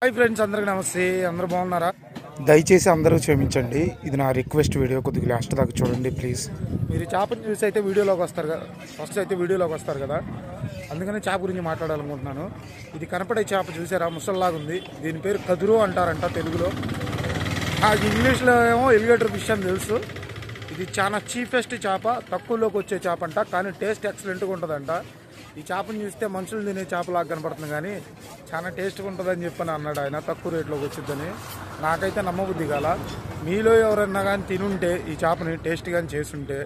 Hi friends, అందరికీ నమస్తే. అందరూ బాగున్నారా? దయచేసి అందరూ క్షమించండి, ఇది నా రిక్వెస్ట్ వీడియో. కొద్దిగా లాస్ట్ దాకా చూడండి ప్లీజ్. మీరు చేపను చూసి అయితే వీడియోలోకి వస్తారు కదా, ఫస్ట్ అయితే వీడియోలోకి వస్తారు కదా, అందుకని చేప గురించి మాట్లాడాలనుకుంటున్నాను. ఇది కనపడే చేప చూసారా, ముసల్లాగా ఉంది. దీని పేరు కదురు అంటారంట తెలుగులో. నాకు ఇంగ్లీష్లో ఏమో ఎలిగేటర్ ఫిష్ అని తెలుసు. ఇది చాలా చీపెస్ట్ చేప, తక్కువలోకి వచ్చే చేప అంట, కానీ టేస్ట్ ఎక్సలెంట్గా ఉంటుందంట. ఈ చేపను చూస్తే మనుషులు తినే చేపలాగా కనపడుతుంది, కానీ చాలా టేస్ట్గా ఉంటుందని చెప్పని అన్నాడు ఆయన. తక్కువ రేట్లోకి వచ్చిద్దని నాకైతే నమ్మబుద్ధి కాల. మీలో ఎవరన్నా కానీ తినుంటే ఈ చేపని టేస్ట్ కానీ చేసుంటే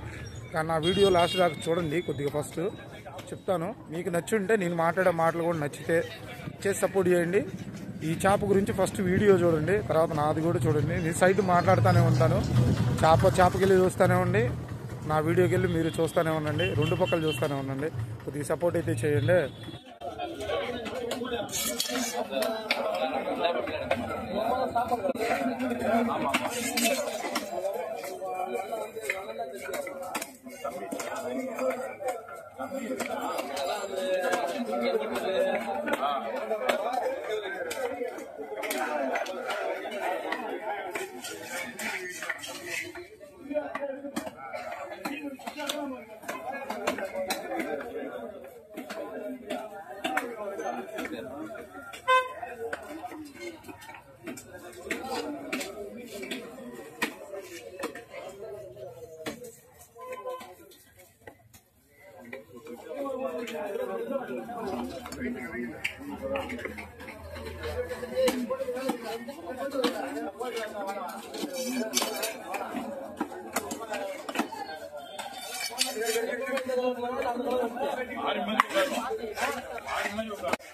కానీ నా వీడియో లాస్ట్ దాకా చూడండి. కొద్దిగా ఫస్ట్ చెప్తాను, మీకు నచ్చుంటే నేను మాట్లాడే మాటలు కూడా నచ్చితే చేసి సపోర్ట్ చేయండి. ఈ చేప గురించి ఫస్ట్ వీడియో చూడండి, తర్వాత నాది కూడా చూడండి. నేను సైడ్ మాట్లాడుతూనే ఉంటాను, చేపకెళ్ళి చూస్తూనే ఉండి, నా వీడియోకి వెళ్ళి మీరు చూస్తూనే ఉండండి, రెండు పక్కలు చూస్తూనే ఉండండి. కొద్దిగా సపోర్ట్ అయితే చేయండి.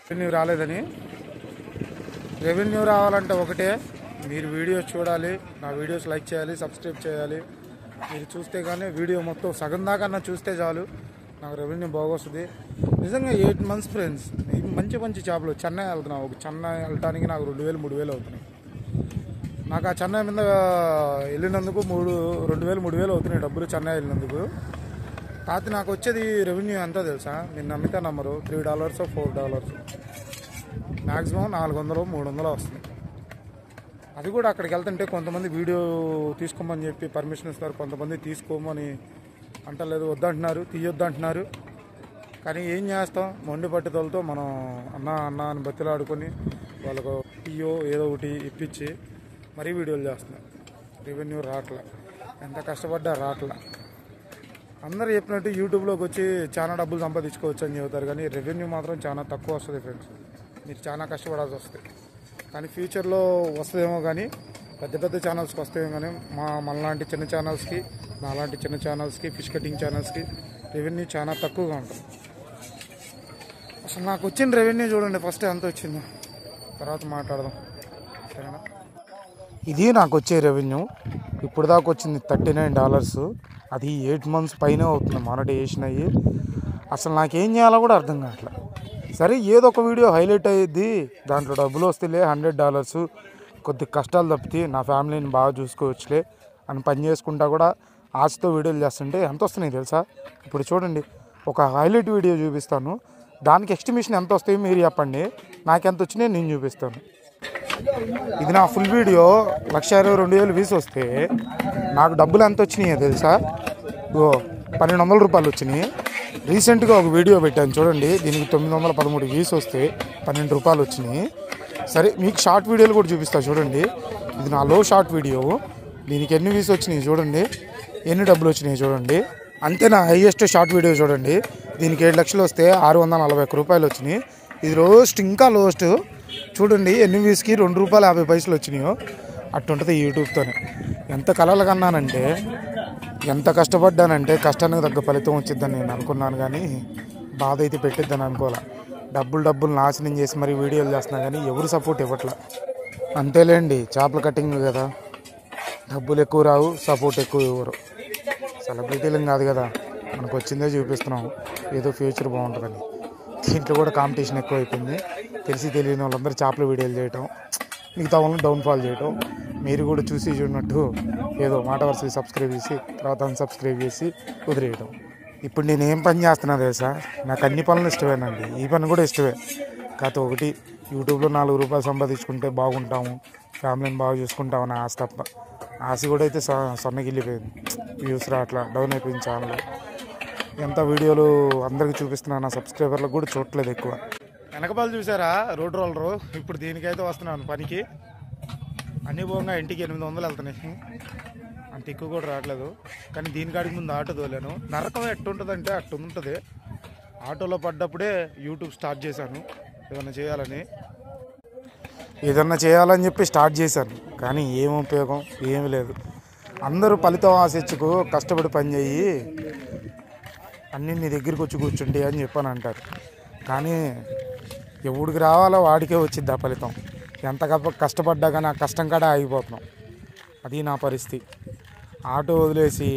రెవెన్యూ రాలేదని, రెవెన్యూ రావాలంటే ఒకటే, మీరు వీడియోస్ చూడాలి, నా వీడియోస్ లైక్ చేయాలి, సబ్స్క్రైబ్ చేయాలి. మీరు చూస్తే కానీ వీడియో మొత్తం సగం దాకా చూస్తే చాలు, నాకు రెవెన్యూ బాగొస్తుంది. నిజంగా 8 months ఫ్రెండ్స్, మంచి మంచి చేపలు. చెన్నై వెళ్తున్నాను, ఒక చెన్నై వెళ్ళటానికి నాకు 2000 3000 అవుతున్నాయి. నాకు ఆ చెన్నై మీద వెళ్ళినందుకు 2000 అవుతున్నాయి డబ్బులు, చెన్నై వెళ్ళినందుకు. కాకపోతే నాకు వచ్చేది రెవెన్యూ ఎంతో తెలుసా, నేను నమ్మితే నమ్మరు, $3 $4 మ్యాక్సిమం 400 300 వస్తుంది. అది కూడా అక్కడికి వెళ్తుంటే కొంతమంది వీడియో తీసుకోమని చెప్పి పర్మిషన్ ఇస్తారు, కొంతమంది తీసుకోమని అంటలేదు, వద్దంటున్నారు, తీయొద్దంటున్నారు. కానీ ఏం చేస్తాం, మొండి పట్టుదలతో మనం అన్న అని బతిలాడుకొని వాళ్ళకు టీయో ఏదో ఒకటి ఇప్పించి మరీ వీడియోలు చేస్తున్నాం. రెవెన్యూ రావట్లే, ఎంత కష్టపడ్డా రావట్లే. అందరూ చెప్పినట్టు యూట్యూబ్లోకి వచ్చి చాలా డబ్బులు సంపాదించుకోవచ్చు అని చెబుతారు, కానీ రెవెన్యూ మాత్రం చాలా తక్కువ వస్తుంది ఫ్రెండ్స్. మీరు చాలా కష్టపడాల్సి వస్తుంది. కానీ ఫ్యూచర్లో వస్తుందేమో, కానీ పెద్ద పెద్ద ఛానల్స్కి వస్తాయేమో, కానీ మనలాంటి చిన్న ఛానల్స్కి, నాలాంటి చిన్న ఛానల్స్కి, ఫిష్ కటింగ్ ఛానల్స్కి రెవెన్యూ చాలా తక్కువగా ఉంటుంది. అసలు నాకు వచ్చిన రెవెన్యూ చూడండి ఫస్ట్ ఎంత వచ్చిందో, తర్వాత మాట్లాడదాం, సరేనా? ఇది నాకు వచ్చే రెవెన్యూ. ఇప్పుడు దాకా వచ్చింది $39. అది 8 months పైనే అవుతుంది మొన్నటి వేసినవి. అసలు నాకేం చేయాలో కూడా అర్థం కావట్లే. సరే ఏదో ఒక వీడియో హైలైట్ అయ్యిద్ది, దాంట్లో డబ్బులు వస్తేలే, $100 కొద్ది కష్టాలు తప్పితే నా ఫ్యామిలీని బాగా చూసుకోవచ్చులే అని పని చేసుకుంటా కూడా ఆశతో వీడియోలు చేస్తుంటే ఎంత వస్తున్నాయి తెలుసా? ఇప్పుడు చూడండి, ఒక హైలైట్ వీడియో చూపిస్తాను, దానికి ఎస్టిమేషన్ ఎంత వస్తాయో మీరు చెప్పండి, నాకెంత వచ్చినాయో నేను చూపిస్తాను. ఇది నా ఫుల్ వీడియో 1,22,000 వ్యూస్ వస్తే నాకు డబ్బులు ఎంత వచ్చినాయో తెలుసా? $1,200 వచ్చినాయి. రీసెంట్గా ఒక వీడియో పెట్టాను చూడండి, దీనికి 913 వ్యూస్ వస్తే $12 వచ్చినాయి. సరే మీకు షార్ట్ వీడియోలు కూడా చూపిస్తా చూడండి. ఇది నా లో షార్ట్ వీడియో, దీనికి ఎన్ని వ్యూస్ వచ్చినాయి చూడండి, ఎన్ని డబ్బులు వచ్చినాయి చూడండి. అంతే నా హైయెస్ట్ షార్ట్ వీడియో చూడండి, దీనికి 7 లక్షలు వస్తే $641 వచ్చినాయి. ఇది రోస్ట్, ఇంకా లోస్ట్ చూడండి, ఎన్ని వ్యూస్కి $2.50 వచ్చినాయో. అట్టుంటుంది యూట్యూబ్తోనే. ఎంత కలలు కన్నానంటే, ఎంత కష్టపడ్డానంటే కష్టానికి తగ్గ ఫలితం వచ్చిద్దని నేను అనుకున్నాను, కానీ బాధ అయితే పెట్టిద్దని అనుకోలే. డబ్బులు నాశనం చేసి మరి వీడియోలు చేస్తున్నా, కానీ ఎవరు సపోర్ట్ ఇవ్వట్లే. అంతేలేండి, చేపల కటింగ్ కదా, డబ్బులు ఎక్కువ రావు, సపోర్ట్ ఎక్కువ ఇవ్వరు. సెలబ్రిటీలం కాదు కదా, మనకు వచ్చిందే చూపిస్తున్నాం, ఏదో ఫ్యూచర్ బాగుంటుందని. దీంట్లో కూడా కాంపిటీషన్ ఎక్కువ అయిపోయింది. తెలిసి తెలియని వాళ్ళందరూ చేపల వీడియోలు చేయటం, మిగతా వాళ్ళని డౌన్ఫాల్ చేయటం. మీరు కూడా చూసి చూడనట్టు ఏదో మాట వరుసకి సబ్స్క్రైబ్ చేసి తర్వాత అన్సబ్స్క్రైబ్ చేసి వదిలేయటం. ఇప్పుడు నేను ఏం పని చేస్తున్నా తెలుసా, నాకు అన్ని పనులు ఇష్టమేనండి, ఈ పని కూడా ఇష్టమే. కాకపోతే ఒకటి యూట్యూబ్లో 4 రూపాయలు సంపాదించుకుంటే బాగుంటాము, ఫ్యామిలీని బాగా చూసుకుంటామని ఆశ తప్ప. ఆశ కూడా అయితే సొన్నగిల్లిపోయింది. వ్యూస్ రాట్లా, డౌన్ అయిపోయింది ఛానల్. ఎంత వీడియోలు అందరికీ చూపిస్తున్నాను, నా సబ్స్క్రైబర్లకు కూడా చూడట్లేదు ఎక్కువ. వెనకపాలు చూసారా రోడ్ రోలరు. ఇప్పుడు దీనికైతే వస్తున్నాను పనికి. అన్ని పోగా ఇంటికి 800 వెళ్తున్నాయి, అంత ఎక్కువ కూడా రావట్లేదు. కానీ దీనికాడికి ముందు ఆటో తోలాను. నరకం ఎట్టుంటుంది అంటే అట్టు ఉంటుంది. ఆటోలో పడ్డప్పుడే యూట్యూబ్ స్టార్ట్ చేశాను ఏదన్నా చేయాలని చెప్పి స్టార్ట్ చేశాను. కానీ ఏం ఉపయోగం, ఏమి లేదు. అందరూ ఫలితం ఆశించుకు కష్టపడి పని చేయి, అన్నీ నీ దగ్గరికి వచ్చి కూర్చుంటే అని చెప్పని అంటారు. కానీ ఎవడికి రావాలో వాడికే వచ్చిద్ది ఆ ఫలితం. ఎంత కష్టపడ్డా కానీ ఆ కష్టం కాడ ఆగిపోతున్నాం. అది నా పరిస్థితి. ఆటో వదిలేసి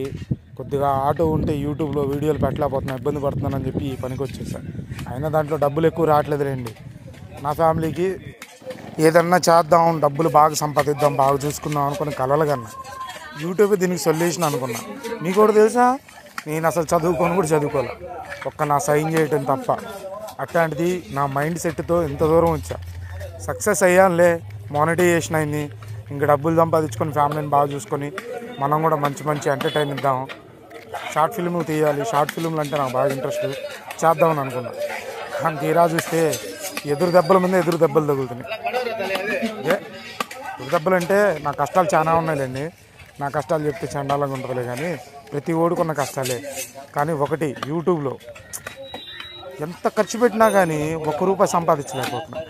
కొద్దిగా ఆటో ఉంటే యూట్యూబ్లో వీడియోలు పెట్టలేకపోతున్నా, ఇబ్బంది పడుతున్నానని చెప్పి ఈ పనికి వచ్చేసాను. అయినా దాంట్లో డబ్బులు ఎక్కువ రావట్లేదు రండి. నా ఫ్యామిలీకి ఏదన్నా చేద్దాం, డబ్బులు బాగా సంపాదిద్దాం, బాగా చూసుకుందాం అనుకుని కలలు కన్నా యూట్యూబ్ దీనికి సొల్యూషన్ అనుకున్నా. మీకు కూడా తెలుసా, నేను అసలు చదువుకొని కూడా చదువుకోలే, ఒక్క నా సైన్ చేయటం తప్ప. అట్లాంటిది నా మైండ్ సెట్తో ఇంత దూరం వచ్చా. సక్సెస్ అయ్యానులే, మానిటైజేషన్ అయింది. ఇంక డబ్బులు సంపాదించుకొని ఫ్యామిలీని బాగా చూసుకొని మనం కూడా మంచి మంచి ఎంటర్టైన్ ఇద్దాం, షార్ట్ ఫిల్మ్ తీయాలి. షార్ట్ ఫిల్మ్లు అంటే నాకు బాగా ఇంట్రెస్ట్, చేద్దామని అనుకున్నా. కానీ తీరా చూస్తే ఎదురు దెబ్బల మీద ఎదురు దెబ్బలు తగులుతున్నాయి. ఎదురు దెబ్బలు అంటే నా కష్టాలు చాలా ఉన్నాయిలేండి. నా కష్టాలు చెప్తే చండాలంగా ఉంటుందిలే, కానీ ప్రతి ఓడుకున్న కష్టాలే. కానీ ఒకటి, యూట్యూబ్లో ఎంత ఖర్చు పెట్టినా కానీ ₹1 సంపాదించలేకపోతున్నా.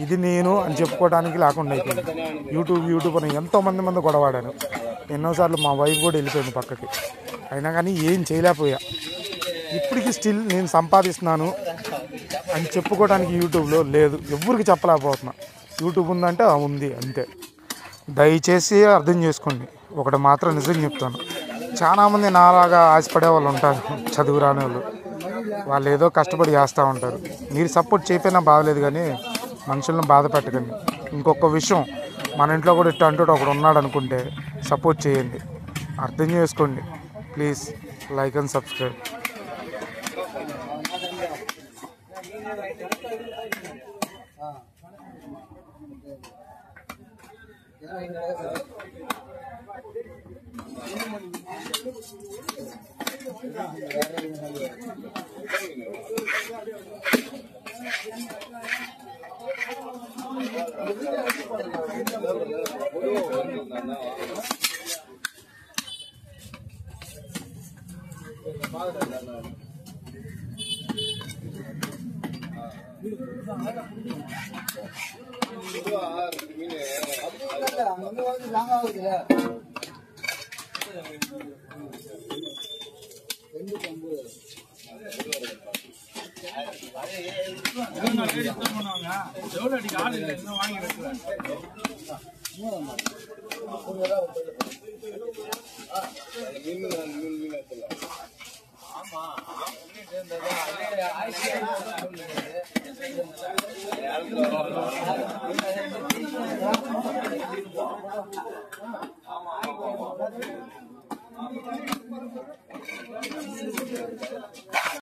ఇది నేను అని చెప్పుకోవడానికి లేకుండా అయిపోయింది. యూట్యూబ్ అని ఎంతోమంది గొడవాడాను. ఎన్నోసార్లు మా వైఫ్ కూడా వెళ్ళిపోయింది పక్కకి. అయినా కానీ ఏం చేయలేకపోయా. ఇప్పటికీ స్టిల్ నేను సంపాదిస్తున్నాను అని చెప్పుకోవడానికి యూట్యూబ్లో లేదు, ఎవరికి చెప్పలేకపోతున్నా. యూట్యూబ్ ఉందంటే ఉంది అంతే. దయచేసి అర్థం చేసుకోండి. ఒకటి మాత్రం నిజం చెప్తాను, చాలామంది నాలాగా ఆశపడే వాళ్ళు ఉంటారు, చదువు రాని వాళ్ళు ఏదో కష్టపడి చేస్తూ ఉంటారు. మీరు సపోర్ట్ చేయకపోయినా బాగలేదు, కానీ మనుషులను బాధ పెట్టకండి. ఇంకొక విషయం, మన ఇంట్లో కూడా ఇట్లా అంటూ ఒకడు ఉన్నాడు అనుకుంటే సపోర్ట్ చేయండి. అర్థం చేసుకోండి ప్లీజ్. Like and subscribe.